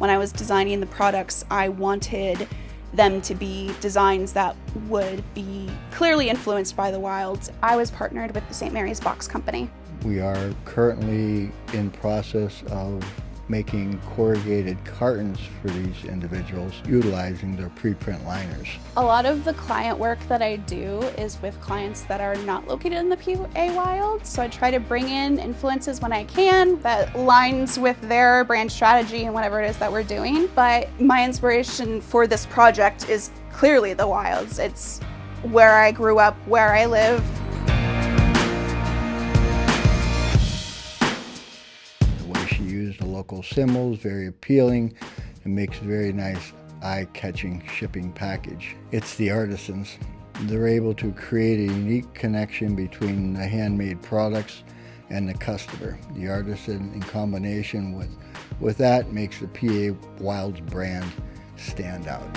when I was designing the products, I wanted them to be designs that would be clearly influenced by the wilds. I was partnered with the St. Mary's Box Company. We are currently in process of making corrugated cartons for these individuals, utilizing their preprint liners. A lot of the client work that I do is with clients that are not located in the PA Wild, so I try to bring in influences when I can that aligns with their brand strategy and whatever it is that we're doing. But my inspiration for this project is clearly the wilds. It's where I grew up, where I live. Used the local symbols, very appealing, and makes a very nice eye-catching shipping package. It's the artisans. They're able to create a unique connection between the handmade products and the customer. The artisan in combination with that makes the PA Wilds brand stand out.